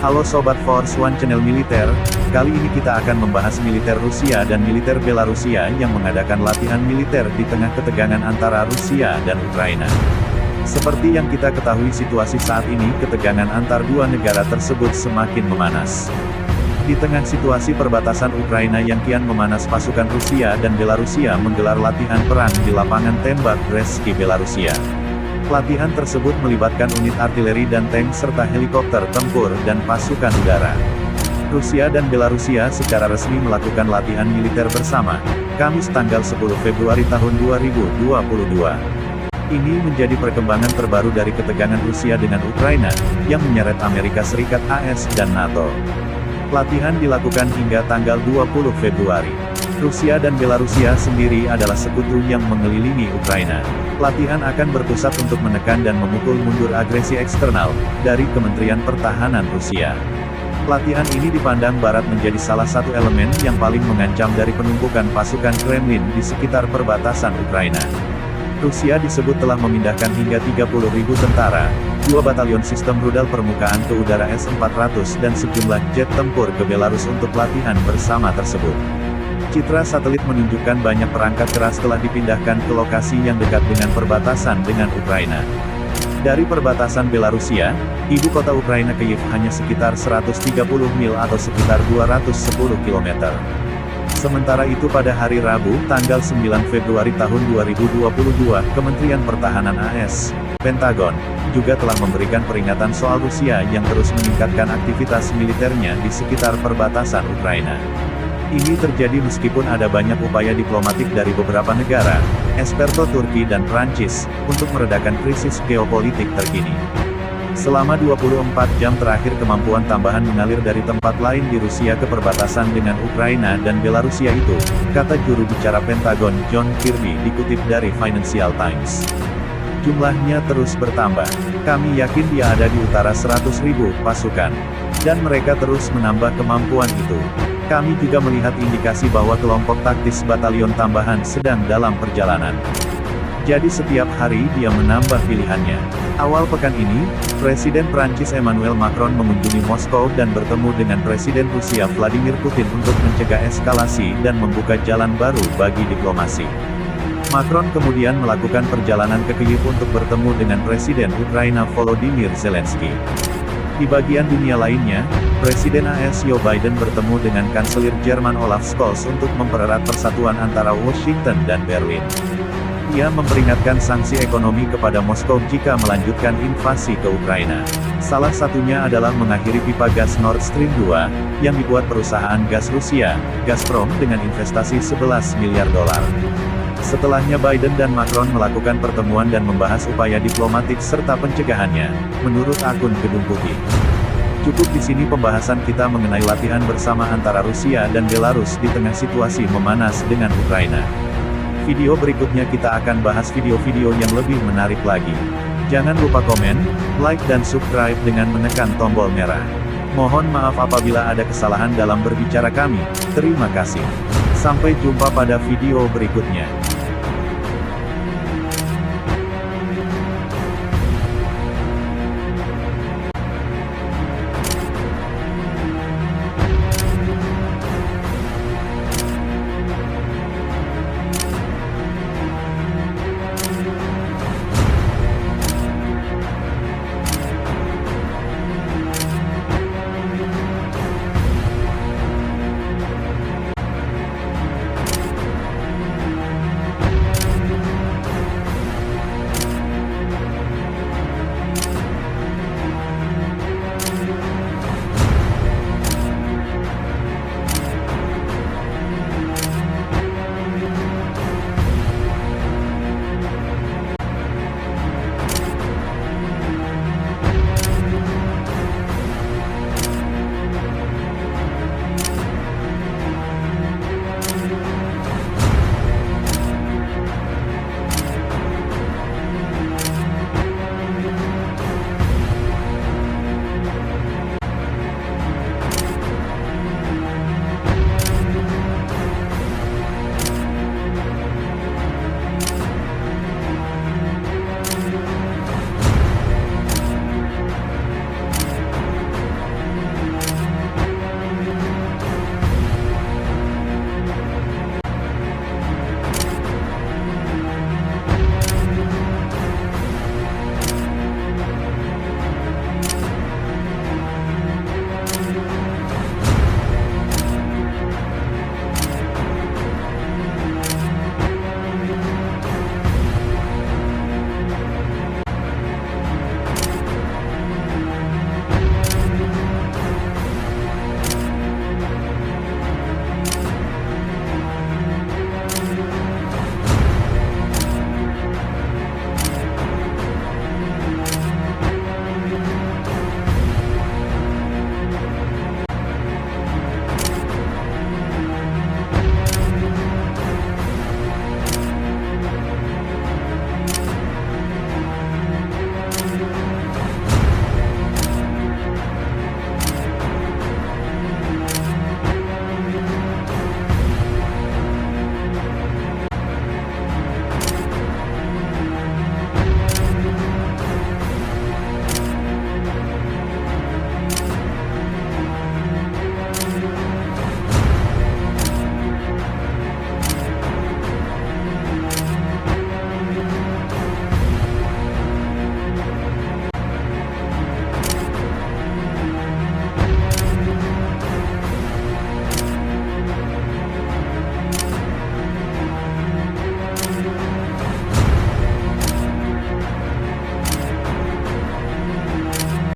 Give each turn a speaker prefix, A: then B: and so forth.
A: Halo Sobat Force One Channel Militer, kali ini kita akan membahas militer Rusia dan militer Belarusia yang mengadakan latihan militer di tengah ketegangan antara Rusia dan Ukraina. Seperti yang kita ketahui situasi saat ini ketegangan antar dua negara tersebut semakin memanas. Di tengah situasi perbatasan Ukraina yang kian memanas pasukan Rusia dan Belarusia menggelar latihan perang di lapangan tembak Brzeski Belarusia. Latihan tersebut melibatkan unit artileri dan tank serta helikopter tempur dan pasukan udara. Rusia dan Belarusia secara resmi melakukan latihan militer bersama, Kamis tanggal 10 Februari tahun 2022. Ini menjadi perkembangan terbaru dari ketegangan Rusia dengan Ukraina, yang menyeret Amerika Serikat AS dan NATO. Latihan dilakukan hingga tanggal 20 Februari. Rusia dan Belarusia sendiri adalah sekutu yang mengelilingi Ukraina. Latihan akan berpusat untuk menekan dan memukul mundur agresi eksternal dari Kementerian Pertahanan Rusia. Latihan ini dipandang Barat menjadi salah satu elemen yang paling mengancam dari penumpukan pasukan Kremlin di sekitar perbatasan Ukraina. Rusia disebut telah memindahkan hingga 30.000 tentara, 2 batalion sistem rudal permukaan ke udara S-400 dan sejumlah jet tempur ke Belarus untuk latihan bersama tersebut. Citra satelit menunjukkan banyak perangkat keras telah dipindahkan ke lokasi yang dekat dengan perbatasan dengan Ukraina. Dari perbatasan Belarusia, ibu kota Ukraina Kyiv hanya sekitar 130 mil atau sekitar 210 km. Sementara itu pada hari Rabu, tanggal 9 Februari tahun 2022, Kementerian Pertahanan AS, Pentagon, juga telah memberikan peringatan soal Rusia yang terus meningkatkan aktivitas militernya di sekitar perbatasan Ukraina. Ini terjadi meskipun ada banyak upaya diplomatik dari beberapa negara, esperto Turki dan Prancis, untuk meredakan krisis geopolitik terkini. Selama 24 jam terakhir kemampuan tambahan mengalir dari tempat lain di Rusia ke perbatasan dengan Ukraina dan Belarusia itu, kata juru bicara Pentagon John Kirby dikutip dari Financial Times. Jumlahnya terus bertambah. Kami yakin dia ada di utara 100.000 pasukan. Dan mereka terus menambah kemampuan itu. Kami juga melihat indikasi bahwa kelompok taktis batalion tambahan sedang dalam perjalanan. Jadi setiap hari dia menambah pilihannya. Awal pekan ini, Presiden Prancis Emmanuel Macron mengunjungi Moskow dan bertemu dengan Presiden Rusia Vladimir Putin untuk mencegah eskalasi dan membuka jalan baru bagi diplomasi. Macron kemudian melakukan perjalanan ke Kyiv untuk bertemu dengan Presiden Ukraina Volodymyr Zelensky. Di bagian dunia lainnya, Presiden AS Joe Biden bertemu dengan Kanselir Jerman Olaf Scholz untuk mempererat persatuan antara Washington dan Berlin. Ia memperingatkan sanksi ekonomi kepada Moskow jika melanjutkan invasi ke Ukraina. Salah satunya adalah mengakhiri pipa gas Nord Stream 2, yang dibuat perusahaan gas Rusia, Gazprom dengan investasi $11 miliar. Setelahnya Biden dan Macron melakukan pertemuan dan membahas upaya diplomatik serta pencegahannya, menurut akun Gedung Putih. Cukup di sini pembahasan kita mengenai latihan bersama antara Rusia dan Belarus di tengah situasi memanas dengan Ukraina. Video berikutnya kita akan bahas video-video yang lebih menarik lagi. Jangan lupa komen, like dan subscribe dengan menekan tombol merah. Mohon maaf apabila ada kesalahan dalam berbicara kami. Terima kasih. Sampai jumpa pada video berikutnya.